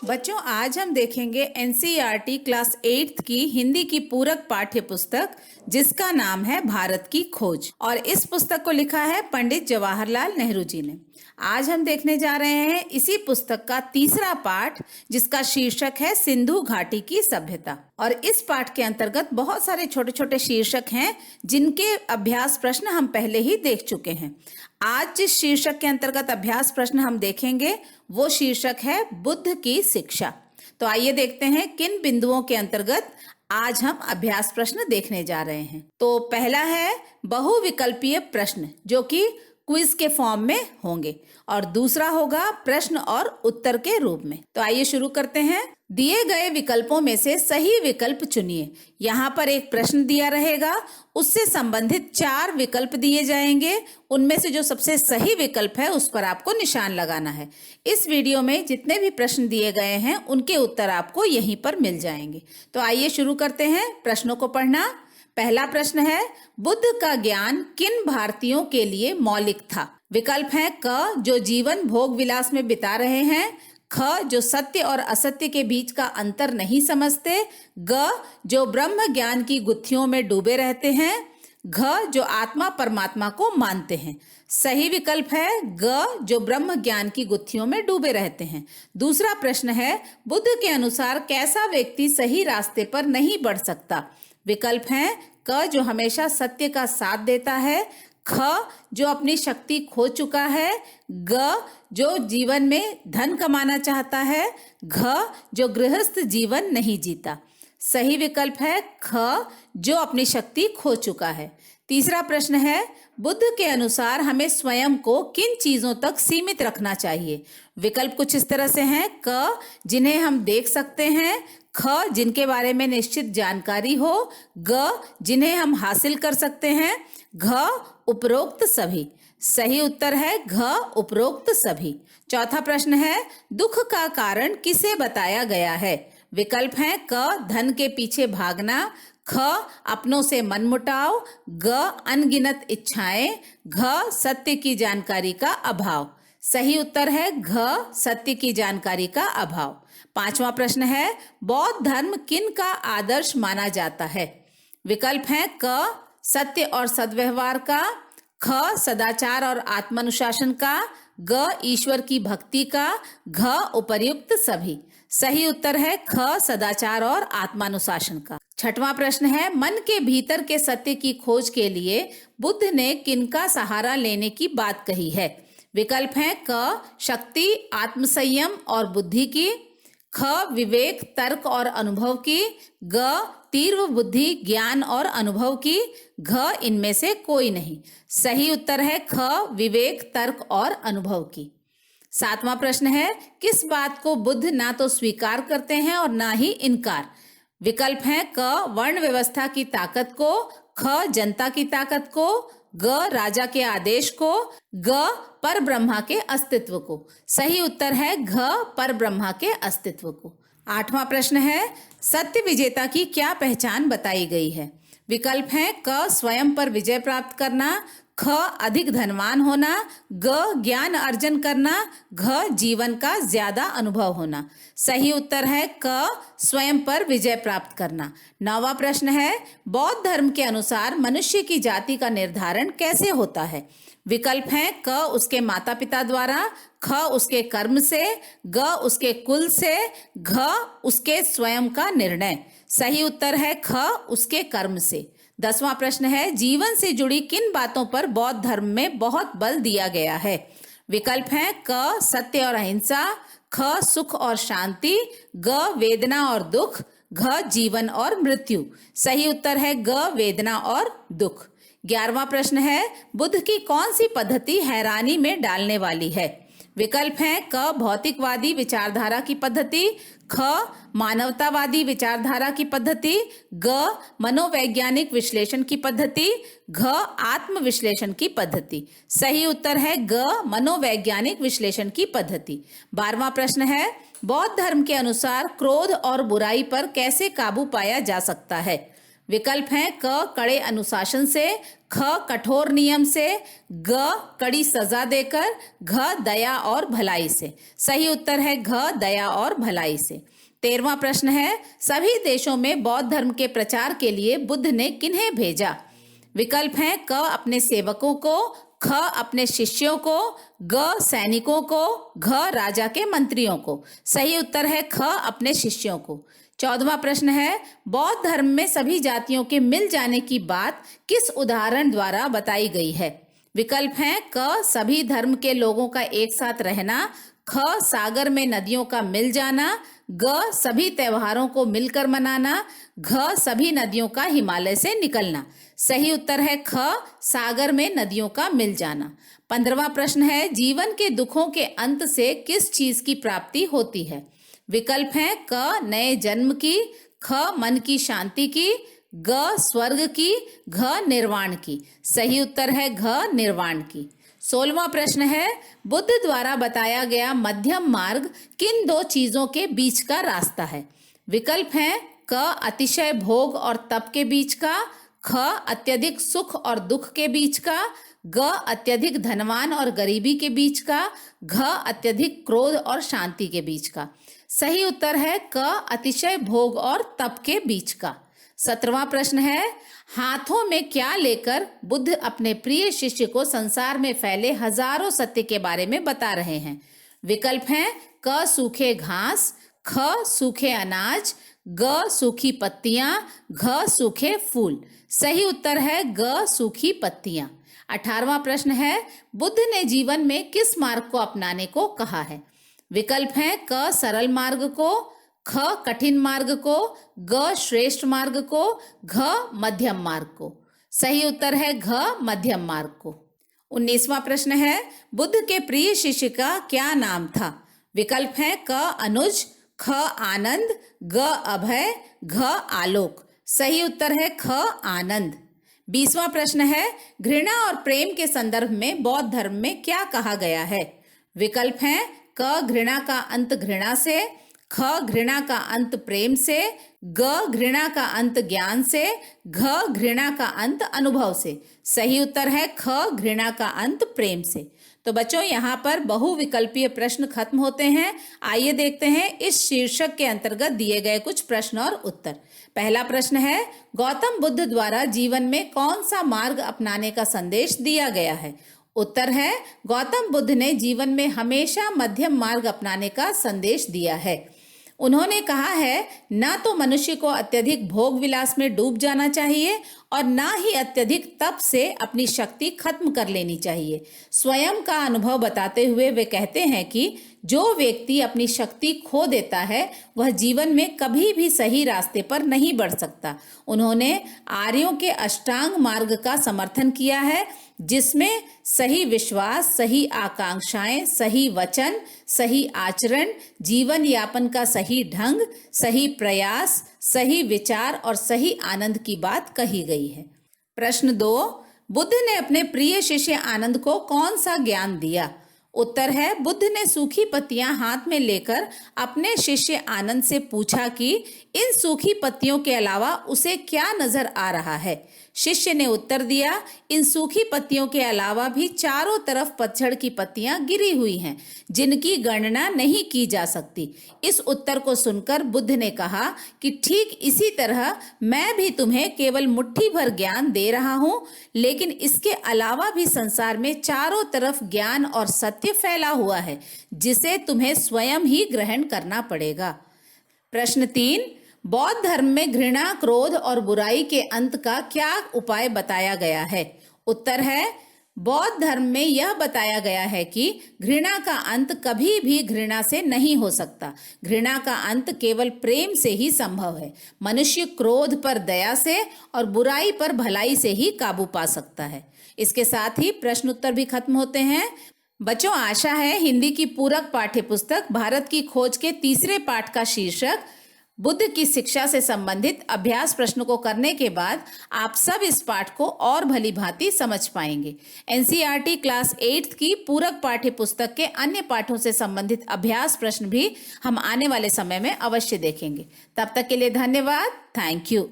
बच्चों, आज हम देखेंगे एनसीईआरटी क्लास 8th की हिंदी की पूरक पाठ्य पुस्तक जिसका नाम है भारत की खोज। और इस पुस्तक को लिखा है पंडित जवाहरलाल नेहरू जी ने। आज हम देखने जा रहे हैं इसी पुस्तक का तीसरा पाठ जिसका शीर्षक है सिंधु घाटी की सभ्यता। और इस पाठ के अंतर्गत बहुत सारे छोटे छोटे शीर्षक हैं जिनके अभ्यास प्रश्न हम पहले ही देख चुके हैं। आज जिस शीर्षक के अंतर्गत अभ्यास प्रश्न हम देखेंगे वो शीर्षक है बुद्ध की शिक्षा। तो आइए देखते हैं किन बिंदुओं के अंतर्गत आज हम अभ्यास प्रश्न देखने जा रहे हैं। तो पहला है बहुविकल्पीय प्रश्न जो कि क्विज के फॉर्म में होंगे, और दूसरा होगा प्रश्न और उत्तर के रूप में। तो आइए शुरू करते हैं। दिए गए विकल्पों में से सही विकल्प चुनिए। यहाँ पर एक प्रश्न दिया रहेगा, उससे संबंधित 4 विकल्प दिए जाएंगे। उनमें से जो सबसे सही विकल्प है उस पर आपको निशान लगाना है। इस वीडियो में जितने भी प्रश्न दिए गए हैं उनके उत्तर आपको यहीं पर मिल जाएंगे। तो आइए शुरू करते हैं प्रश्नों को पढ़ना। पहला प्रश्न है, बुद्ध का ज्ञान किन भारतीयों के लिए मौलिक था? विकल्प है क, जो जीवन भोग विलास में बिता रहे हैं, ख, जो सत्य और असत्य के बीच का अंतर नहीं समझते, ग, जो ब्रह्म ज्ञान की गुत्थियों में डूबे रहते हैं, घ, जो आत्मा परमात्मा को मानते हैं। सही विकल्प है ग, जो ब्रह्म ज्ञान की गुत्थियों में डूबे रहते हैं। दूसरा प्रश्न है, बुद्ध के अनुसार कैसा व्यक्ति सही रास्ते पर नहीं बढ़ सकता? विकल्प हैं क, जो हमेशा सत्य का साथ देता है, ख, जो अपनी शक्ति खो चुका है, ग, जो जीवन में धन कमाना चाहता है, घ, जो गृहस्थ जीवन नहीं जीता। सही विकल्प है ख, जो अपनी शक्ति खो चुका है। तीसरा प्रश्न है, बुद्ध के अनुसार हमें स्वयं को किन चीजों तक सीमित रखना चाहिए? विकल्प कुछ इस तरह से हैं, क, जिन्हें हम देख सकते हैं, ख, जिनके बारे में निश्चित जानकारी हो, ग, जिन्हें हम हासिल कर सकते हैं, घ, उपरोक्त सभी। सही उत्तर है घ, उपरोक्त सभी। चौथा प्रश्न है, दुख का कारण किसे बताया गया है? विकल्प हैं क, धन के पीछे भागना, ख, अपनों से मनमुटाव, ग, अनगिनत इच्छाएं, घ, सत्य की जानकारी का अभाव। सही उत्तर है घ, सत्य की जानकारी का अभाव। पांचवा प्रश्न है, बौद्ध धर्म किन का आदर्श माना जाता है? विकल्प हैं क, सत्य और सद्व्यवहार का, ख, सदाचार और आत्मानुशासन का, ग, ईश्वर की भक्ति का, घ, उपर्युक्त सभी। सही उत्तर है ख, सदाचार और आत्मानुशासन का। छठवां प्रश्न है, मन के भीतर के सत्य की खोज के लिए बुद्ध ने किनका सहारा लेने की बात कही है? विकल्प हैं क, शक्ति, आत्मसंयम और बुद्धि की, ख, विवेक, तर्क और अनुभव की, ग, तीव्र बुद्धि, ज्ञान और अनुभव की, घ, इनमें से कोई नहीं। सही उत्तर है ख, विवेक, तर्क और अनुभव की। सातवां प्रश्न है, किस बात को बुद्ध ना तो स्वीकार करते हैं और ना ही इनकार? विकल्प हैं क, वर्ण व्यवस्था की ताकत को, ख, जनता की ताकत को, ग, राजा के आदेश को, ग, पर ब्रह्मा के अस्तित्व को। सही उत्तर है घ, पर ब्रह्मा के अस्तित्व को। आठवां प्रश्न है, सत्य विजेता की क्या पहचान बताई गई है? विकल्प हैं क, स्वयं पर विजय प्राप्त करना, ख, अधिक धनवान होना, ग, ज्ञान अर्जन करना, घ, जीवन का ज्यादा अनुभव होना। सही उत्तर है क, स्वयं पर विजय प्राप्त करना। नौवां प्रश्न है, बौद्ध धर्म के अनुसार मनुष्य की जाति का निर्धारण कैसे होता है? विकल्प हैं क, उसके माता पिता द्वारा, ख, उसके कर्म से, ग, उसके कुल से, घ, उसके स्वयं का निर्णय। सही उत्तर है ख, उसके कर्म से। 10वां प्रश्न है, जीवन से जुड़ी किन बातों पर बौद्ध धर्म में बहुत बल दिया गया है? विकल्प हैं क, सत्य और अहिंसा, ख, सुख और शांति, ग, वेदना और दुख, घ, जीवन और मृत्यु। सही उत्तर है ग, वेदना और दुख। 11वां प्रश्न है, बुद्ध की कौन सी पद्धति हैरानी में डालने वाली है? विकल्प हैं क, भौतिकवादी विचारधारा की पद्धति, ख, मानवतावादी विचारधारा की पद्धति, ग, मनोवैज्ञानिक विश्लेषण की पद्धति, घ, आत्म विश्लेषण की पद्धति। सही उत्तर है ग, मनोवैज्ञानिक विश्लेषण की पद्धति। 12वां प्रश्न है, बौद्ध धर्म के अनुसार क्रोध और बुराई पर कैसे काबू पाया जा सकता है? विकल्प हैं क, कड़े अनुशासन से, ख कठोर नियम से, ग कड़ी सजा देकर, घ दया और भलाई से। सही उत्तर है घ दया और भलाई से। 13वां प्रश्न है, सभी देशों में बौद्ध धर्म के प्रचार के लिए बुद्ध ने किन्हें भेजा? विकल्प हैं क अपने सेवकों को, ख अपने शिष्यों को, ग सैनिकों को, घ राजा के मंत्रियों को। सही उत्तर है ख अपने शिष्यों को। 14वां प्रश्न है, बौद्ध धर्म में सभी जातियों के मिल जाने की बात किस उदाहरण द्वारा बताई गई है? विकल्प हैं क सभी धर्म के लोगों का एक साथ रहना, ख सागर में नदियों का मिल जाना, ग सभी त्योहारों को मिलकर मनाना, घ सभी नदियों का हिमालय से निकलना। सही उत्तर है ख सागर में नदियों का मिल जाना। 15वां प्रश्न है, जीवन के दुखों के अंत से किस चीज की प्राप्ति होती है? विकल्प हैं क नए जन्म की, ख मन की शांति की, ग स्वर्ग की, घ निर्वाण की। सही उत्तर है घ निर्वाण की। 16वां प्रश्न है, बुद्ध द्वारा बताया गया मध्यम मार्ग किन दो चीजों के बीच का रास्ता है? विकल्प हैं क अतिशय भोग और तप के बीच का, ख अत्यधिक सुख और दुख के बीच का, ग अत्यधिक धनवान और गरीबी के बीच का, घ अत्यधिक क्रोध और शांति के बीच का। सही उत्तर है क अतिशय भोग और तप के बीच का। 17वां प्रश्न है, हाथों में क्या लेकर बुद्ध अपने प्रिय शिष्य को संसार में फैले हजारों सत्य के बारे में बता रहे हैं? विकल्प हैं क सूखे घास, ख सूखे अनाज, ग सूखी पत्तियां, घ सूखे फूल। सही उत्तर है ग सूखी पत्तियां। 18वां प्रश्न है, बुद्ध ने जीवन में किस मार्ग को अपनाने को कहा है? विकल्प हैं क सरल मार्ग को, ख कठिन मार्ग को, ग श्रेष्ठ मार्ग को, घ मध्यम मार्ग को। सही उत्तर है घ मध्यम मार्ग को। 19वां प्रश्न है, बुद्ध के प्रिय शिष्य का क्या नाम था? विकल्प हैं क अनुज, ख आनंद, ग अभय, घ आलोक। सही उत्तर है ख आनंद। 20वां प्रश्न है, घृणा और प्रेम के संदर्भ में बौद्ध धर्म में क्या कहा गया है? विकल्प हैं क घृणा का अंत घृणा से, ख घृणा का अंत प्रेम से, ग घृणा का अंत ज्ञान से, घ घृणा का अंत अनुभव से। सही उत्तर है ख घृणा का अंत प्रेम से। तो बच्चों, यहाँ पर बहुविकल्पीय प्रश्न खत्म होते हैं। आइए देखते हैं इस शीर्षक के अंतर्गत दिए गए कुछ प्रश्न और उत्तर। पहला प्रश्न है, गौतम बुद्ध द्वारा जीवन में कौन सा मार्ग अपनाने का संदेश दिया गया है? उत्तर है, गौतम बुद्ध ने जीवन में हमेशा मध्यम मार्ग अपनाने का संदेश दिया है। उन्होंने कहा है, न तो मनुष्य को अत्यधिक भोग विलास में डूब जाना चाहिए और न ही अत्यधिक तप से अपनी शक्ति खत्म कर लेनी चाहिए। स्वयं का अनुभव बताते हुए वे कहते हैं कि जो व्यक्ति अपनी शक्ति खो देता है वह जीवन में कभी भी सही रास्ते पर नहीं बढ़ सकता। उन्होंने आर्यों के अष्टांग मार्ग का समर्थन किया है, जिसमें सही विश्वास, सही आकांक्षाएं, सही वचन, सही आचरण, जीवन यापन का सही ढंग, सही प्रयास, सही विचार और सही आनंद की बात कही गई है। प्रश्न 2, बुद्ध ने अपने प्रिय शिष्य आनंद को कौन सा ज्ञान दिया? उत्तर है, बुद्ध ने सूखी पत्तियां हाथ में लेकर अपने शिष्य आनंद से पूछा कि इन सूखी पत्तियों के अलावा उसे क्या नजर आ रहा है। शिष्य ने उत्तर दिया, इन सूखी पत्तियों के अलावा भी चारों तरफ पतझड़ की पत्तियां गिरी हुई हैं, जिनकी गणना नहीं की जा सकती। इस उत्तर को सुनकर बुद्ध ने कहा कि ठीक इसी तरह मैं भी तुम्हें केवल मुट्ठी भर ज्ञान दे रहा हूं, लेकिन इसके अलावा भी संसार में चारों तरफ ज्ञान और सत्य फैला हुआ है, जिसे तुम्हें स्वयं ही ग्रहण करना पड़ेगा। प्रश्न 3, बौद्ध धर्म में घृणा, क्रोध और बुराई के अंत का क्या उपाय बताया गया है? उत्तर है, बौद्ध धर्म में यह बताया गया है कि घृणा का अंत कभी भी घृणा से नहीं हो सकता। घृणा का अंत केवल प्रेम से ही संभव है। मनुष्य क्रोध पर दया से और बुराई पर भलाई से ही काबू पा सकता है। इसके साथ ही प्रश्न उत्तर भी खत्म होते हैं। बच्चों, आशा है हिंदी की पूरक पाठ्य पुस्तक भारत की खोज के तीसरे पाठ का शीर्षक बुद्ध की शिक्षा से संबंधित अभ्यास प्रश्नों को करने के बाद आप सब इस पाठ को और भली भांति समझ पाएंगे। एनसीईआरटी क्लास 8 की पूरक पाठ्य पुस्तक के अन्य पाठों से संबंधित अभ्यास प्रश्न भी हम आने वाले समय में अवश्य देखेंगे। तब तक के लिए धन्यवाद। Thank you.